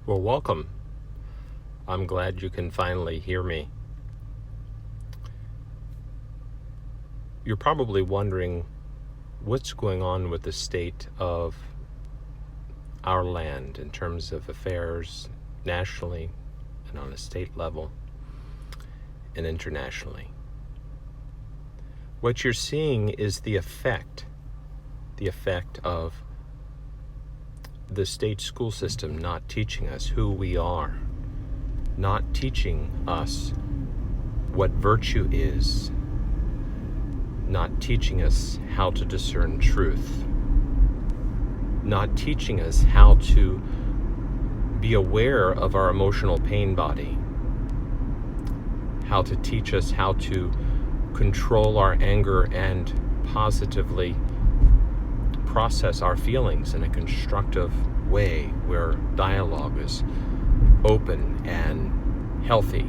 Well, welcome. I'm glad you can finally hear me. You're probably wondering what's going on with the state of our land in terms of affairs nationally and on a state level and internationally. What you're seeing is the effect of the state school system not teaching us who we are, not teaching us what virtue is, not teaching us how to discern truth, not teaching us how to be aware of our emotional pain body, how to teach us how to control our anger and positively process our feelings in a constructive way where dialogue is open and healthy.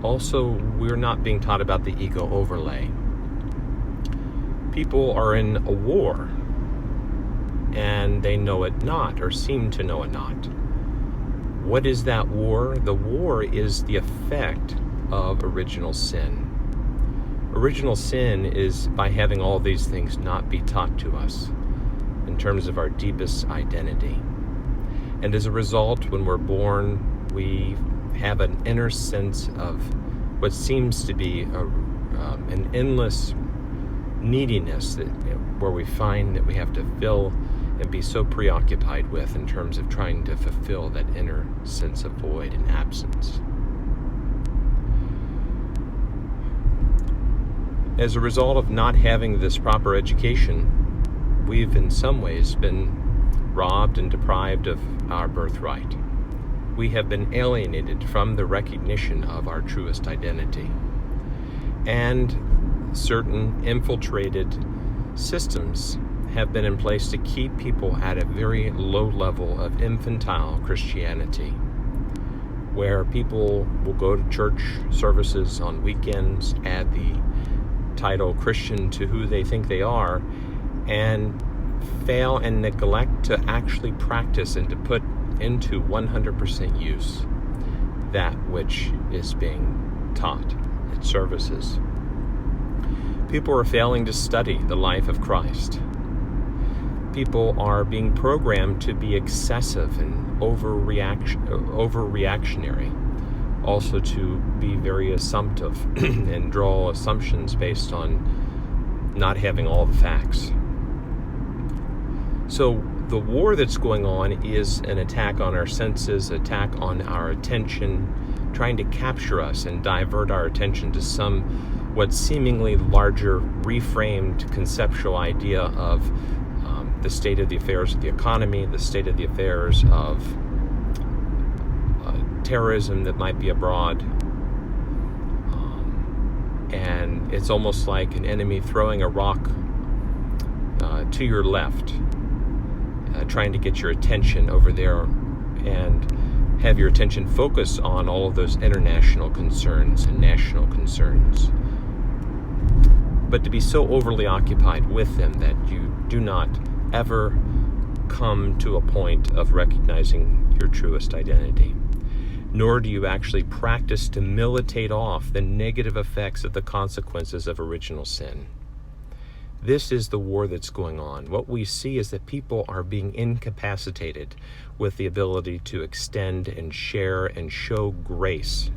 Also, we're not being taught about the ego overlay. People are in a war and they know it not, or seem to know it not. What is that war? The war is the effect of original sin. Original sin is by having all these things not be taught to us in terms of our deepest identity. And as a result, when we're born, we have an inner sense of what seems to be an endless neediness where we find that we have to fill and be so preoccupied with in terms of trying to fulfill that inner sense of void and absence. As a result of not having this proper education, we've in some ways been robbed and deprived of our birthright. We have been alienated from the recognition of our truest identity. And certain infiltrated systems have been in place to keep people at a very low level of infantile Christianity, where people will go to church services on weekends, add the title Christian to who they think they are, and fail and neglect to actually practice and to put into 100% use that which is being taught at services. People are failing to study the life of Christ. People are being programmed to be excessive and overreactionary, also to be very assumptive and draw assumptions based on not having all the facts. So the war that's going on is an attack on our senses, attack on our attention, trying to capture us and divert our attention to some what seemingly larger, reframed conceptual idea of the state of the affairs of the economy, the state of the affairs of terrorism that might be abroad. And it's almost like an enemy throwing a rock to your left, trying to get your attention over there and have your attention focus on all of those international concerns and national concerns. But to be so overly occupied with them that you do not ever come to a point of recognizing your truest identity, nor do you actually practice to militate off the negative effects of the consequences of original sin. This is the war that's going on. What we see is that people are being incapacitated with the ability to extend and share and show grace,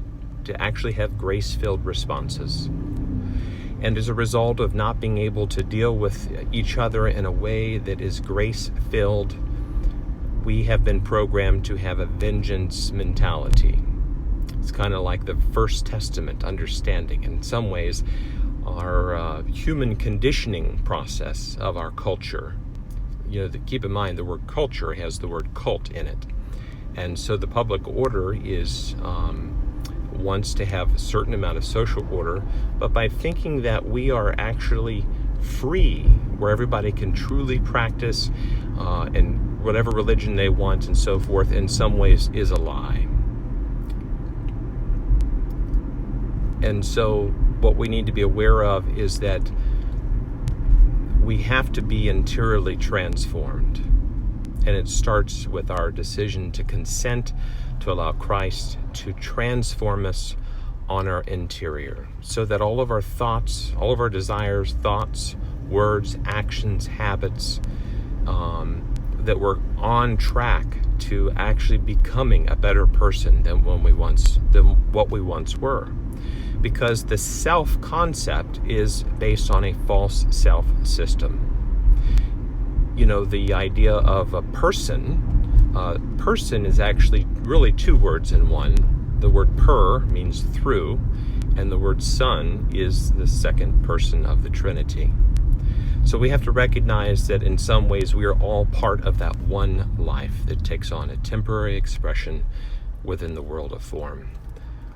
to actually have grace-filled responses. And as a result of not being able to deal with each other in a way that is grace-filled, we have been programmed to have a vengeance mentality. It's kind of like the First Testament understanding. In some ways, our human conditioning process of our culture. Keep in mind the word culture has the word cult in it. And so the public order is wants to have a certain amount of social order, but by thinking that we are actually free, where everybody can truly practice and whatever religion they want and so forth, in some ways is a lie. And so what we need to be aware of is that we have to be interiorly transformed. And it starts with our decision to consent to allow Christ to transform us on our interior, so that all of our thoughts, all of our desires, thoughts, words, actions, habits, that we're on track to actually becoming a better person than what we once were. Because the self concept is based on a false self system. You know, the idea of a person is actually really two words in one. The word per means through, and the word son is the second person of the Trinity. So we have to recognize that in some ways we are all part of that one life that takes on a temporary expression within the world of form.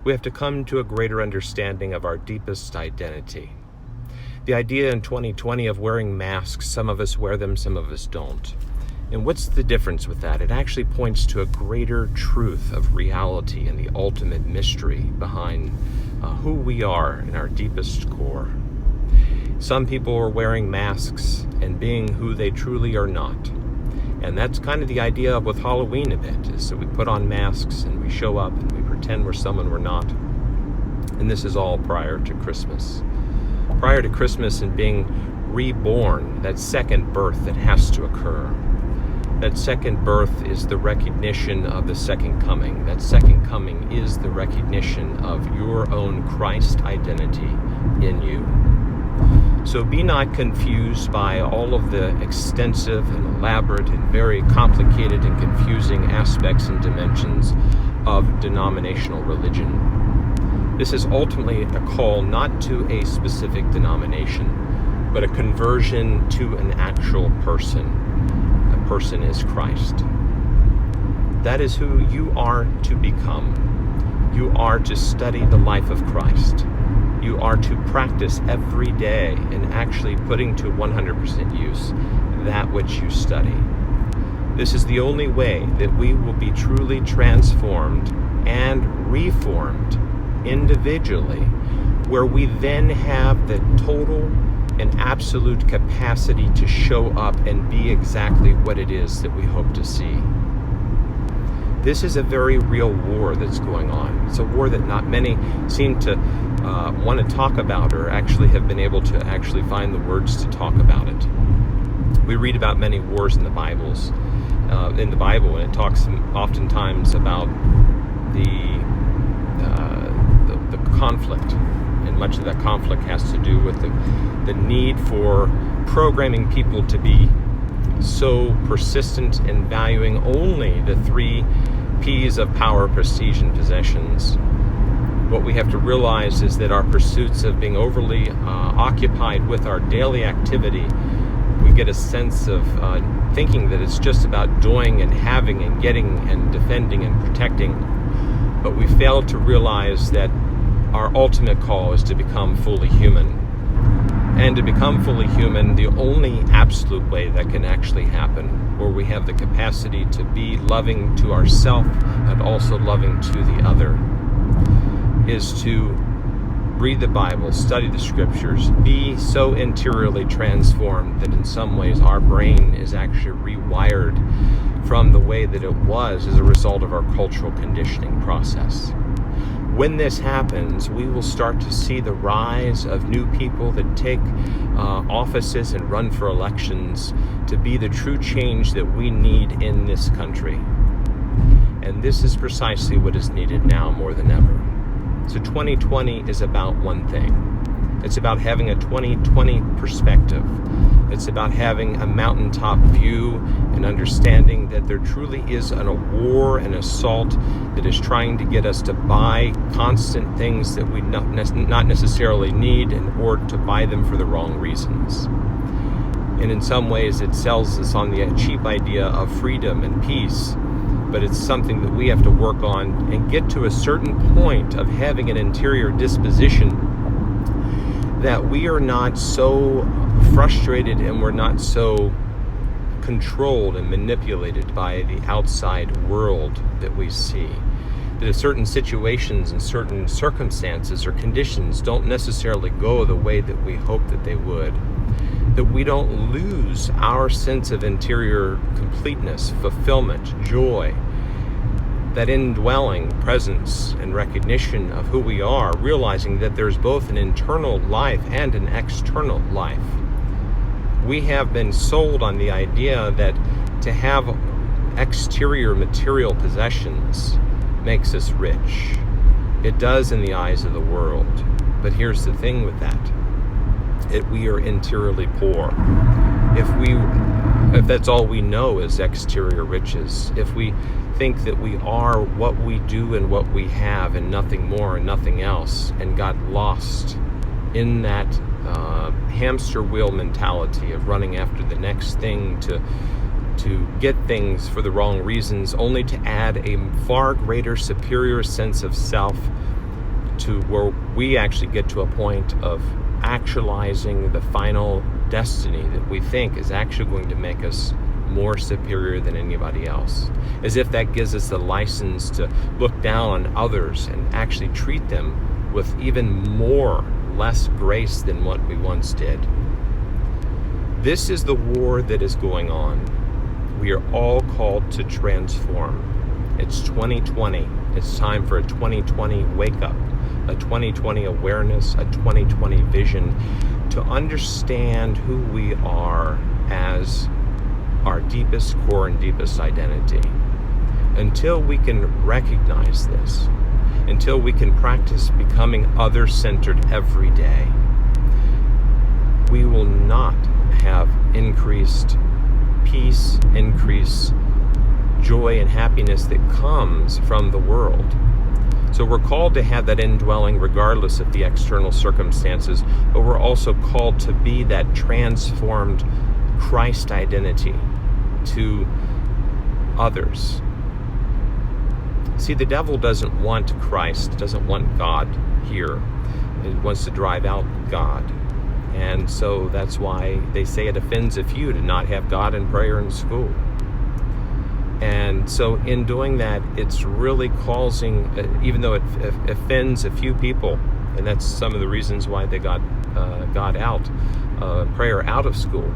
We have to come to a greater understanding of our deepest identity. The idea in 2020 of wearing masks, some of us wear them, some of us don't. And what's the difference with that? It actually points to a greater truth of reality and the ultimate mystery behind who we are in our deepest core. Some people are wearing masks and being who they truly are not. And that's kind of the idea with Halloween a bit, is that we put on masks and we show up and we pretend we're someone we're not. And this is all prior to Christmas. Prior to Christmas and being reborn, that second birth that has to occur. That second birth is the recognition of the second coming. That second coming is the recognition of your own Christ identity in you. So be not confused by all of the extensive and elaborate and very complicated and confusing aspects and dimensions of denominational religion. This is ultimately a call not to a specific denomination, but a conversion to an actual person. A person is Christ. That is who you are to become. You are to study the life of Christ. You are to practice every day in actually putting to 100% use that which you study. This is the only way that we will be truly transformed and reformed individually, where we then have the total and absolute capacity to show up and be exactly what it is that we hope to see. This is a very real war that's going on. It's a war that not many seem to want to talk about, or actually have been able to actually find the words to talk about it. We read about many wars in the Bible, and it talks oftentimes about the conflict, and much of that conflict has to do with the need for programming people to be so persistent in valuing only the 3 P's of power, prestige, and possessions. What we have to realize is that our pursuits of being overly occupied with our daily activity, we get a sense of thinking that it's just about doing and having and getting and defending and protecting. But we fail to realize that our ultimate call is to become fully human. And to become fully human, the only absolute way that can actually happen, where we have the capacity to be loving to ourselves and also loving to the other, is to read the Bible, study the scriptures, be so interiorly transformed that in some ways our brain is actually rewired from the way that it was as a result of our cultural conditioning process. When this happens, we will start to see the rise of new people that take offices and run for elections to be the true change that we need in this country. And this is precisely what is needed now more than ever. So 2020 is about one thing. It's about having a 2020 perspective. It's about having a mountaintop view and understanding that there truly is a war and assault that is trying to get us to buy constant things that we not necessarily need, or to buy them for the wrong reasons. And in some ways it sells us on the cheap idea of freedom and peace, but it's something that we have to work on and get to a certain point of having an interior disposition that we are not so frustrated and we're not so controlled and manipulated by the outside world that we see. That if certain situations and certain circumstances or conditions don't necessarily go the way that we hope that they would, that we don't lose our sense of interior completeness, fulfillment, joy, that indwelling presence and recognition of who we are, realizing that there's both an internal life and an external life. We have been sold on the idea that to have exterior material possessions makes us rich. It does in the eyes of the world. But here's the thing with that. We are interiorly poor. If that's all we know is exterior riches, if we think that we are what we do and what we have and nothing more and nothing else, and got lost in that hamster wheel mentality of running after the next thing to get things for the wrong reasons, only to add a far greater, superior sense of self, to where we actually get to a point of actualizing the final destiny that we think is actually going to make us more superior than anybody else. As if that gives us the license to look down on others and actually treat them with even less grace than what we once did. This is the war that is going on. We are all called to transform. It's 2020. It's time for a 2020 wake up, a 2020 awareness, a 2020 vision to understand who we are as our deepest core and deepest identity. Until we can recognize this, until we can practice becoming other-centered every day, we will not have increased peace, increased joy and happiness that comes from the world. So we're called to have that indwelling regardless of the external circumstances, but we're also called to be that transformed Christ identity to others. See, the devil doesn't want Christ, doesn't want God here. It wants to drive out God. And so that's why they say it offends a few to not have God in prayer in school. And so in doing that, it's really causing, even though it offends a few people, and that's some of the reasons why they got God out, prayer out of school,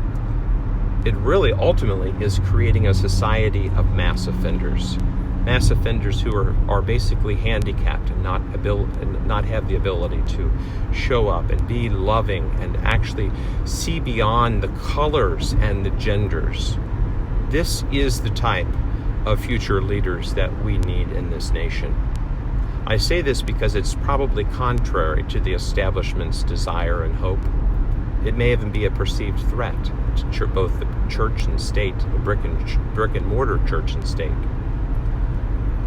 it really ultimately is creating a society of mass offenders. Mass offenders who are basically handicapped and not have the ability to show up and be loving and actually see beyond the colors and the genders. This is the type of future leaders that we need in this nation. I say this because it's probably contrary to the establishment's desire and hope. It may even be a perceived threat to both the church and state, the brick and mortar church and state.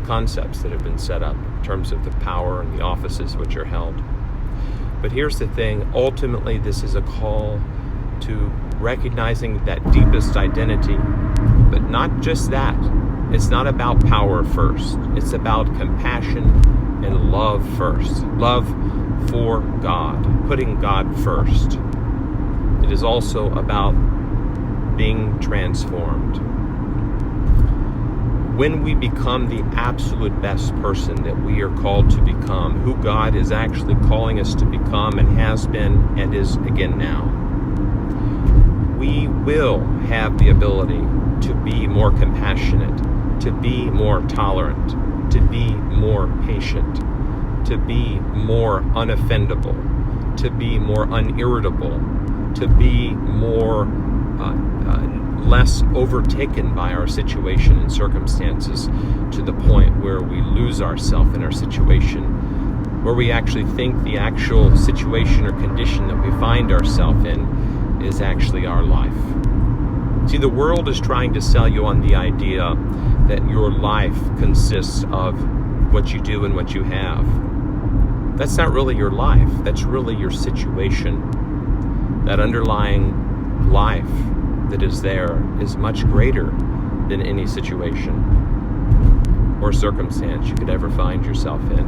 Concepts that have been set up in terms of the power and the offices which are held. But here's the thing, ultimately this is a call to recognizing that deepest identity, but not just that. It's not about power first. It's about compassion and love first. Love for God, putting God first. It is also about being transformed. When we become the absolute best person that we are called to become, who God is actually calling us to become and has been and is again now, we will have the ability to be more compassionate, to be more tolerant, to be more patient, to be more unoffendable, to be more unirritable, to be more less overtaken by our situation and circumstances, to the point where we lose ourselves in our situation, where we actually think the actual situation or condition that we find ourselves in is actually our life. See, the world is trying to sell you on the idea that your life consists of what you do and what you have. That's not really your life. That's really your situation. That underlying life that is there is much greater than any situation or circumstance you could ever find yourself in.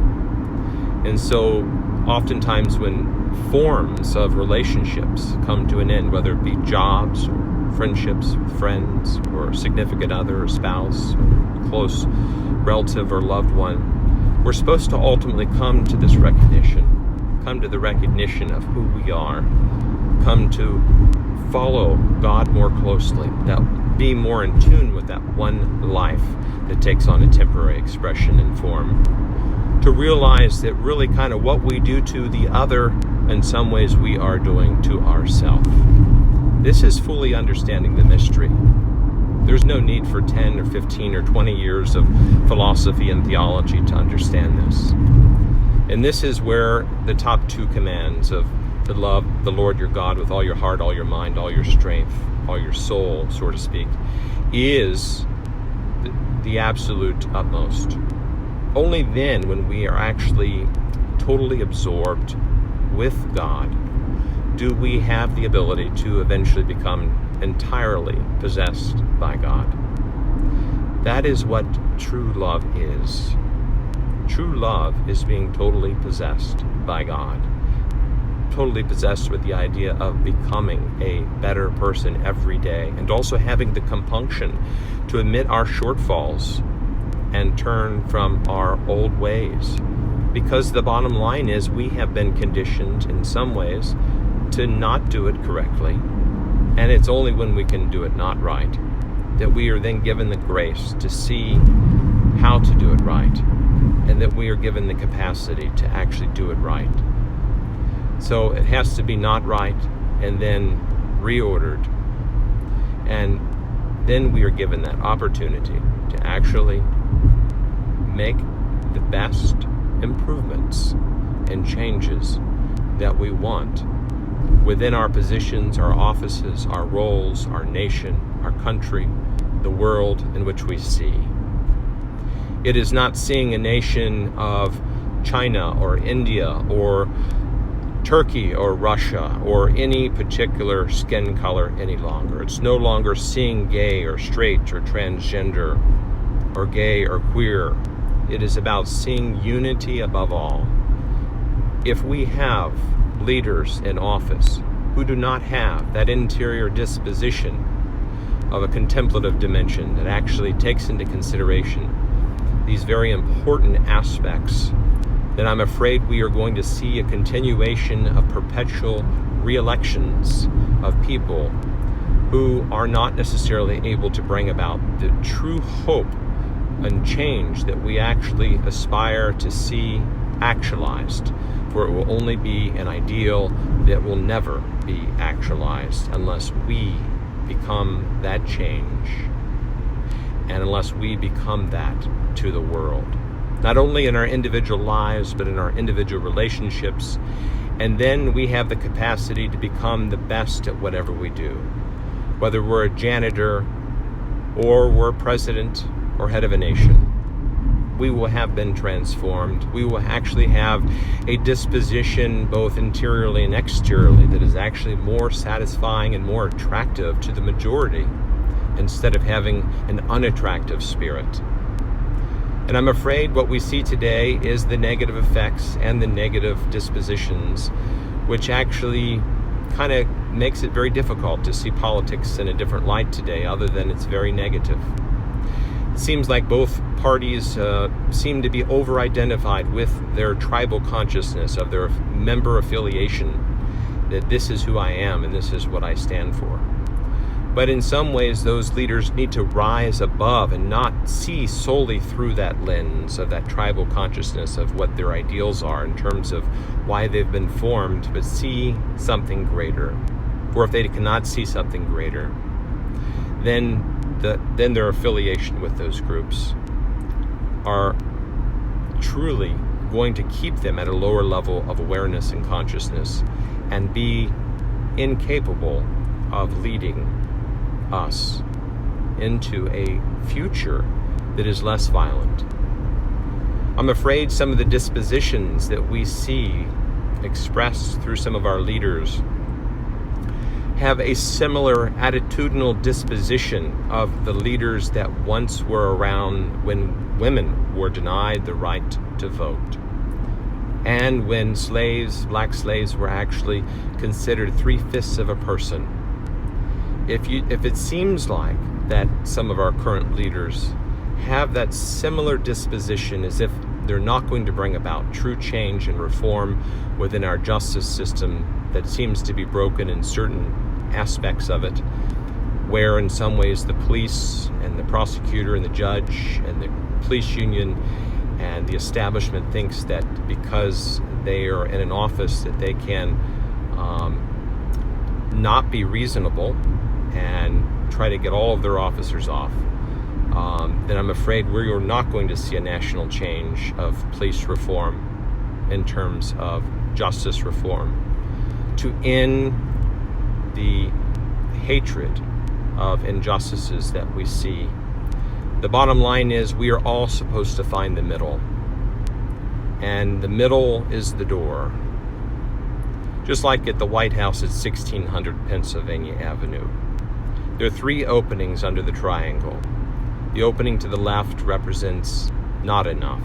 And so oftentimes when forms of relationships come to an end, whether it be jobs or friendships with friends or significant other or spouse or close relative or loved one, we're supposed to ultimately come to the recognition of who we are, come to follow God more closely, that be more in tune with that one life that takes on a temporary expression and form. To realize that really kind of what we do to the other, in some ways we are doing to ourselves. This is fully understanding the mystery. There's no need for 10 or 15 or 20 years of philosophy and theology to understand this. And this is where the top two commands of to love the Lord your God with all your heart, all your mind, all your strength, all your soul, so to speak, is the absolute utmost. Only then, when we are actually totally absorbed with God, do we have the ability to eventually become entirely possessed by God. That is what true love is. True love is being totally possessed by God. Totally possessed with the idea of becoming a better person every day, and also having the compunction to admit our shortfalls and turn from our old ways. Because the bottom line is we have been conditioned in some ways to not do it correctly. And it's only when we can do it not right that we are then given the grace to see how to do it right, and that we are given the capacity to actually do it right. So it has to be not right and then reordered. And then we are given that opportunity to actually make the best improvements and changes that we want within our positions, our offices, our roles, our nation, our country, the world in which we see. It is not seeing a nation of China or India or Turkey or Russia or any particular skin color any longer. It's no longer seeing gay or straight or transgender or gay or queer. It is about seeing unity above all. If we have leaders in office who do not have that interior disposition of a contemplative dimension that actually takes into consideration these very important aspects, then I'm afraid we are going to see a continuation of perpetual re-elections of people who are not necessarily able to bring about the true hope and change that we actually aspire to see actualized. For it will only be an ideal that will never be actualized unless we become that change, and unless we become that to the world, not only in our individual lives but in our individual relationships. And then we have the capacity to become the best at whatever we do, whether we're a janitor or we're president or head of a nation. We will have been transformed. We will actually have a disposition both interiorly and exteriorly that is actually more satisfying and more attractive to the majority, instead of having an unattractive spirit. And I'm afraid what we see today is the negative effects and the negative dispositions, which actually kind of makes it very difficult to see politics in a different light today, other than it's very negative. It seems like both parties seem to be over-identified with their tribal consciousness of their member affiliation, that this is who I am and this is what I stand for. But in some ways, those leaders need to rise above and not see solely through that lens of that tribal consciousness of what their ideals are in terms of why they've been formed, but see something greater. Or if they cannot see something greater, then their affiliation with those groups are truly going to keep them at a lower level of awareness and consciousness, and be incapable of leading us into a future that is less violent. I'm afraid some of the dispositions that we see expressed through some of our leaders have a similar attitudinal disposition of the leaders that once were around when women were denied the right to vote, and when slaves, black slaves, were actually considered 3/5 of a person. If it seems like that some of our current leaders have that similar disposition, as if they're not going to bring about true change and reform within our justice system that seems to be broken in certain aspects of it, where in some ways the police and the prosecutor and the judge and the police union and the establishment thinks that because they are in an office that they can not be reasonable and try to get all of their officers off, then I'm afraid we're not going to see a national change of police reform in terms of justice reform to end the hatred of injustices that we see. The bottom line is we are all supposed to find the middle, and the middle is the door. Just like at the White House at 1600 Pennsylvania Avenue. There are three openings under the triangle. The opening to the left represents not enough,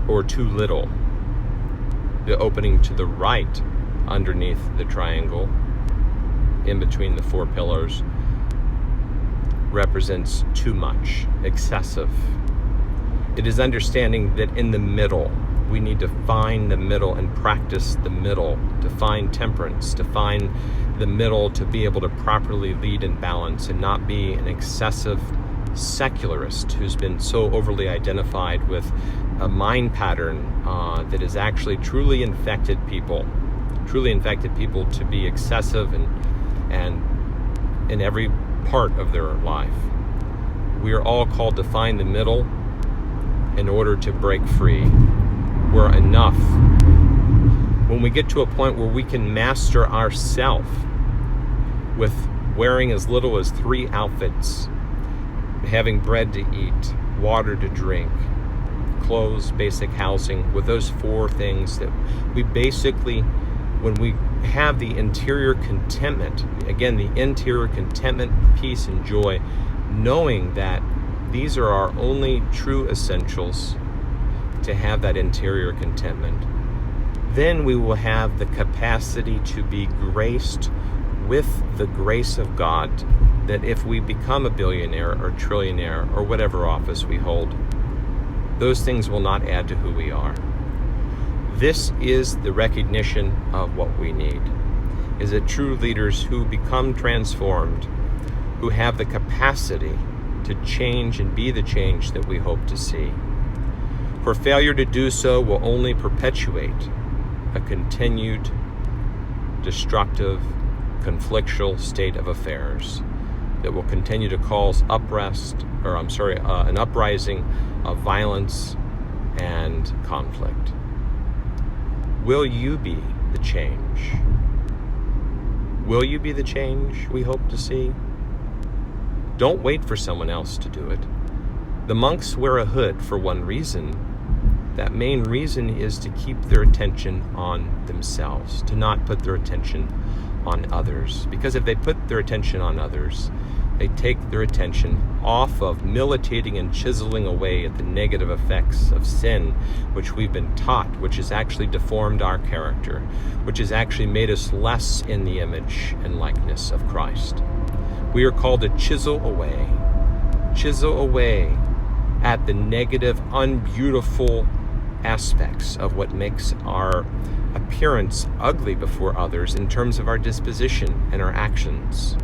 or too little. The opening to the right underneath the triangle, in between the four pillars, represents too much, excessive. It is understanding that in the middle, we need to find the middle and practice the middle, to find temperance, to find the middle, to be able to properly lead in balance and not be an excessive secularist who's been so overly identified with a mind pattern that has actually truly infected people to be excessive and in every part of their life. We are all called to find the middle in order to break free. We're enough. When we get to a point where we can master ourself with wearing as little as 3 outfits, having bread to eat, water to drink, clothes, basic housing, with those 4 things that we basically, when we have the interior contentment, again, the interior contentment, peace, and joy, knowing that these are our only true essentials to have that interior contentment, then we will have the capacity to be graced with the grace of God, that if we become a billionaire or trillionaire or whatever office we hold, those things will not add to who we are. This is the recognition of what we need, is that true leaders who become transformed, who have the capacity to change and be the change that we hope to see. For failure to do so will only perpetuate a continued, destructive, conflictual state of affairs that will continue to cause an uprising of violence and conflict. Will you be the change? Will you be the change we hope to see? Don't wait for someone else to do it. The monks wear a hood for one reason. That main reason is to keep their attention on themselves, to not put their attention on others. Because if they put their attention on others, they take their attention off of militating and chiseling away at the negative effects of sin, which we've been taught, which has actually deformed our character, which has actually made us less in the image and likeness of Christ. We are called to chisel away at the negative, unbeautiful aspects of what makes our appearance ugly before others in terms of our disposition and our actions.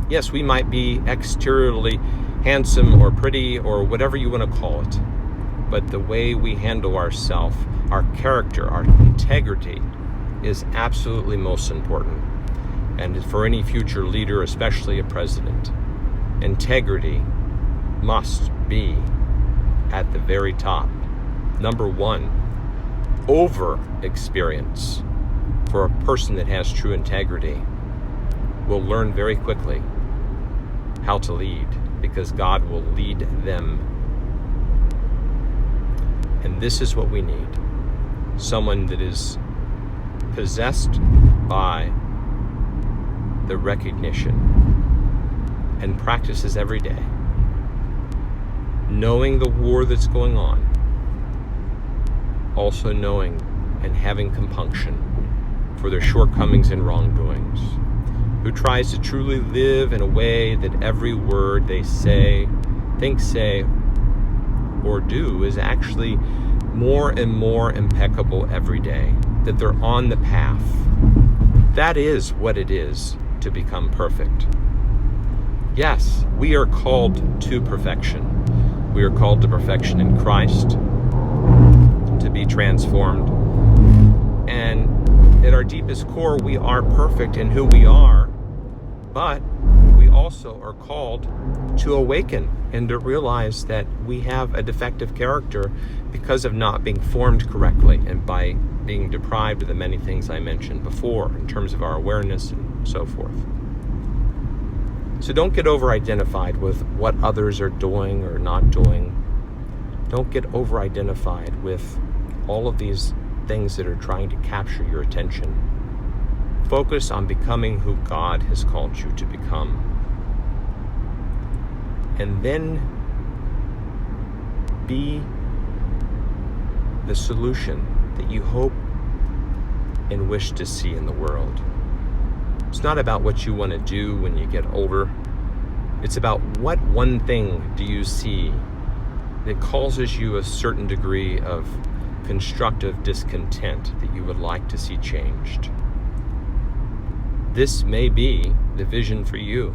Yes, we might be exteriorly handsome or pretty or whatever you want to call it, but the way we handle ourselves, our character, our integrity is absolutely most important. And for any future leader, especially a president, integrity must be at the very top. Number 1, over experience for a person that has true integrity will learn very quickly how to lead, because God will lead them. And this is what we need. Someone that is possessed by the recognition and practices every day, knowing the war that's going on, also knowing and having compunction for their shortcomings and wrongdoings, who tries to truly live in a way that every word they say, think, say, or do is actually more and more impeccable every day, that they're on the path, That is what it is to become perfect. Yes, we are called to perfection. We are called to perfection in Christ, to be transformed. And at our deepest core, we are perfect in who we are, but we also are called to awaken and to realize that we have a defective character because of not being formed correctly and by being deprived of the many things I mentioned before in terms of our awareness and so forth. So don't get over-identified with what others are doing or not doing. Don't get over-identified with all of these things that are trying to capture your attention. Focus on becoming who God has called you to become. And then be the solution that you hope and wish to see in the world. It's not about what you want to do when you get older. It's about what one thing do you see that causes you a certain degree of constructive discontent that you would like to see changed. This may be the vision for you,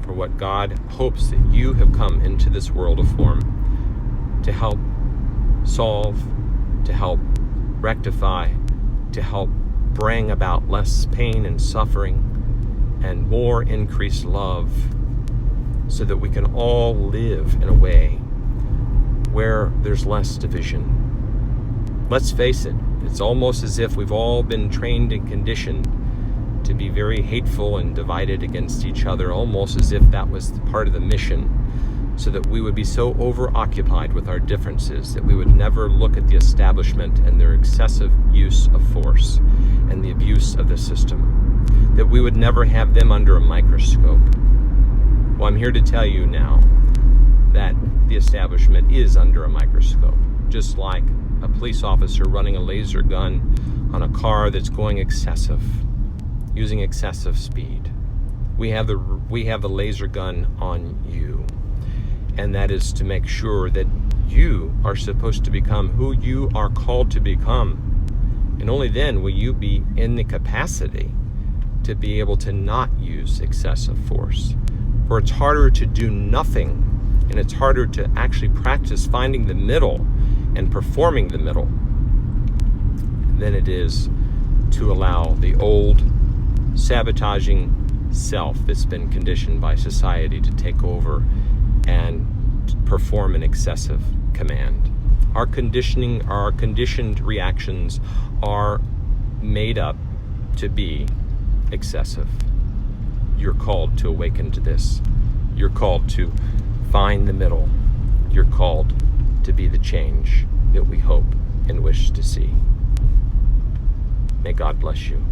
for what God hopes that you have come into this world of form to help solve, to help rectify, to help bring about less pain and suffering and more increased love, so that we can all live in a way where there's less division. Let's face it, it's almost as if we've all been trained and conditioned to be very hateful and divided against each other, almost as if that was part of the mission, so that we would be so overoccupied with our differences that we would never look at the establishment and their excessive use of force and the abuse of the system, that we would never have them under a microscope. Well, I'm here to tell you now that the establishment is under a microscope, just like a police officer running a laser gun on a car that's going excessive, using excessive speed. We have the laser gun on you, and that is to make sure that you are supposed to become who you are called to become, and only then will you be in the capacity to be able to not use excessive force. For it's harder to do nothing, and it's harder to actually practice finding the middle and performing the middle than it is to allow the old sabotaging self that's been conditioned by society to take over and perform an excessive command. Our conditioned reactions are made up to be excessive. You're called to awaken to this. You're called to find the middle. You're called to be the change that we hope and wish to see. May God bless you.